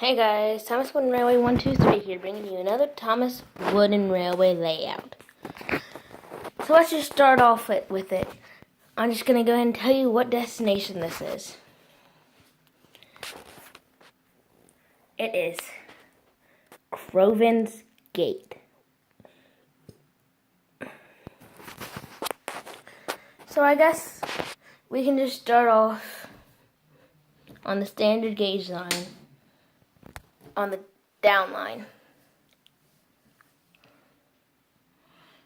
Hey guys, Thomas Wooden Railway 123 here, bringing you another Thomas Wooden Railway layout. So let's just start off with it. I'm just going to go ahead and tell you what destination this is. It is Crovans Gate. So I guess we can just start off on the standard gauge line. On the down line.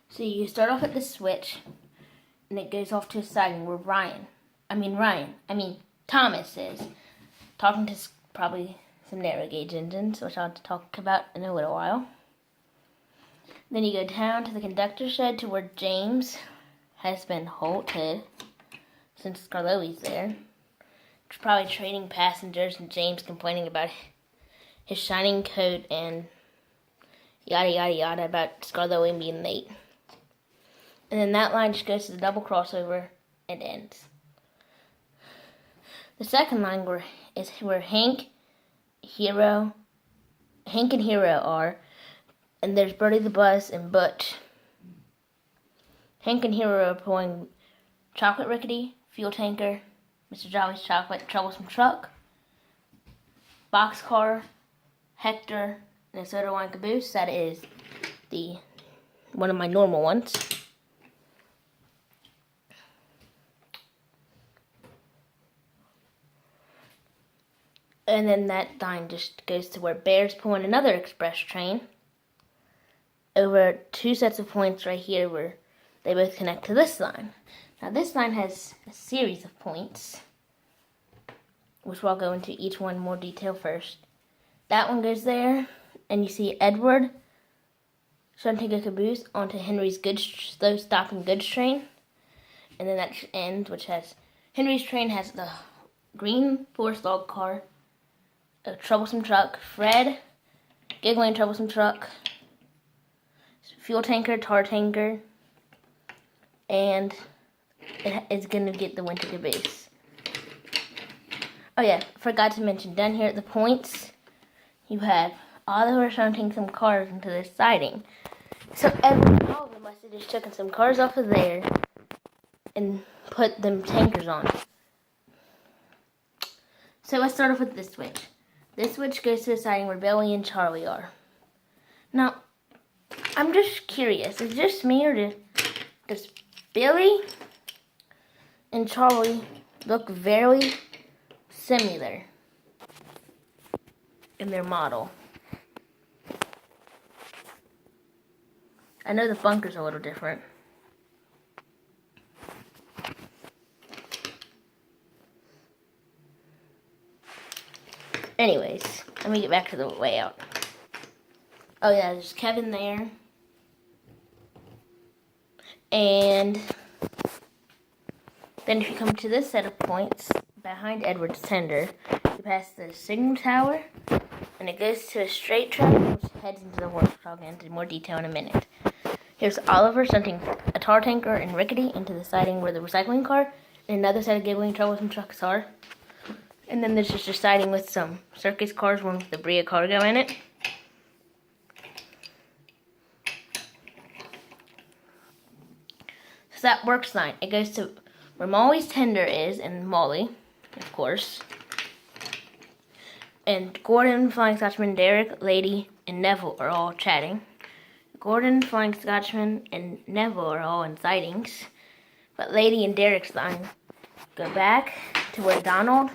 So you start off at the switch, and it goes off to a siding where Thomas is talking to probably some narrow gauge engines, which I'll talk about in a little while. Then you go down to the conductor shed to where James has been halted since Scarlowi's there. It's probably trading passengers and James complaining about his shining coat and yada yada yada about Scarlowi being late. And then that line just goes to the double crossover and ends. The second line is where Hank and Hero are, and there's Bertie the Bus and Butch. Hank and Hero are pulling Chocolate Rickety, Fuel Tanker, Mr. Jolly's Chocolate, Troublesome Truck, Boxcar, Hector, and a soda wine caboose. That is one of my normal ones. And then that line just goes to where Bear's pulling another express train over two sets of points right here where they both connect to this line. Now this line has a series of points, which I'll go into each one in more detail first. That one goes there, and you see Edward shunting a caboose onto Henry's slow stopping goods train. And then that ends, which has Henry's train has the green forest log car, a troublesome truck, Fred, giggling troublesome truck, fuel tanker, tar tanker, and it's going to get the winter caboose. Oh yeah, forgot to mention, down here at the points, you have Oliver shunting some cars into this siding. So all of them must have just taken some cars off of there and put them tankers on. So let's start off with this switch. This switch goes to the siding where Billy and Charlie are. Now, I'm just curious, is it just me or does Billy and Charlie look very similar in their model? I know the bunker's a little different. Anyways, let me get back to the layout. Oh yeah, there's Kevin there. And then if you come to this set of points, behind Edward's tender, you pass the signal tower, and it goes to a straight track which heads into the works, which I'll get into more detail in a minute. Here's Oliver shunting a tar tanker and Rickety into the siding where the recycling car and another set of giggling troublesome trucks are. And then there's just a siding with some circus cars, one with the Bria cargo in it. So that works line. It goes to where Molly's tender is, and Molly, of course. And Gordon, Flying Scotchman, Derek, Lady, and Neville are all chatting. Gordon, Flying Scotchman, and Neville are all in sidings. But Lady and Derek's line go back to where Donald,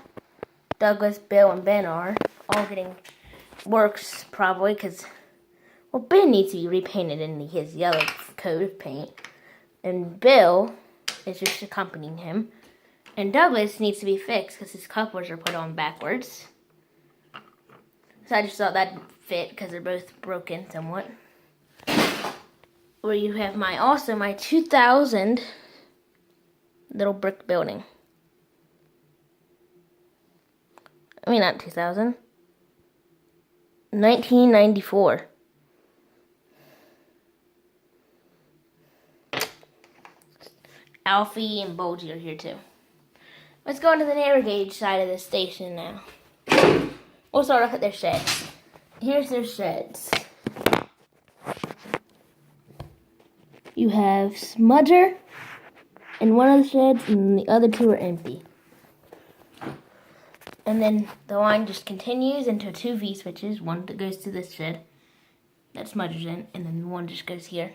Douglas, Bill, and Ben are, all getting works probably because, well, Ben needs to be repainted in his yellow coat of paint. And Bill is just accompanying him. And Douglas needs to be fixed because his couplers are put on backwards. So I just thought that fit because they're both broken somewhat. Where you have my 2000 little brick building. I mean, not 2000. 1994. Alfie and Bulgy are here too. Let's go into the narrow gauge side of the station now. We'll start off at their sheds. Here's their sheds. You have Smudger in one of the sheds, and the other two are empty. And then the line just continues into two V-switches, one that goes to this shed that Smudger's in, and then one just goes here.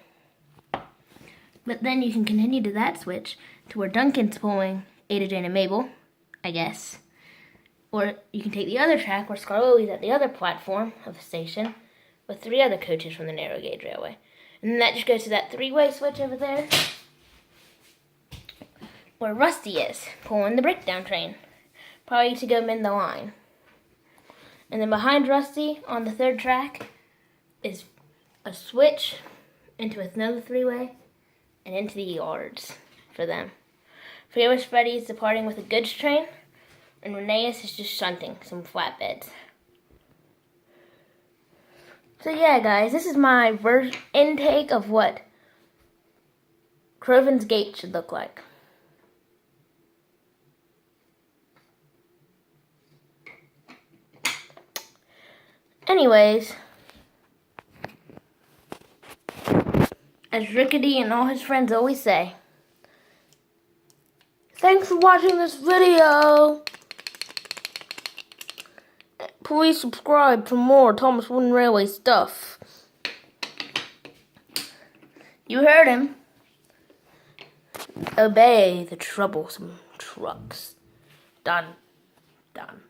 But then you can continue to that switch to where Duncan's pulling Ada, Jane, and Mabel, I guess. Or you can take the other track where Scarlowi's at the other platform of the station with three other coaches from the narrow gauge railway. And then that just goes to that three-way switch over there where Rusty is, pulling the breakdown train, probably to go mend the line. And then behind Rusty on the third track is a switch into another three-way and into the yards for them. Fearless Freddy is departing with a goods train, and Reneus is just shunting some flatbeds. So yeah, guys, this is my intake of what Crovans Gate should look like. Anyways, as Rickety and all his friends always say, thanks for watching this video. Please subscribe for more Thomas Wooden Railway stuff. You heard him. Obey the troublesome trucks. Done. Done.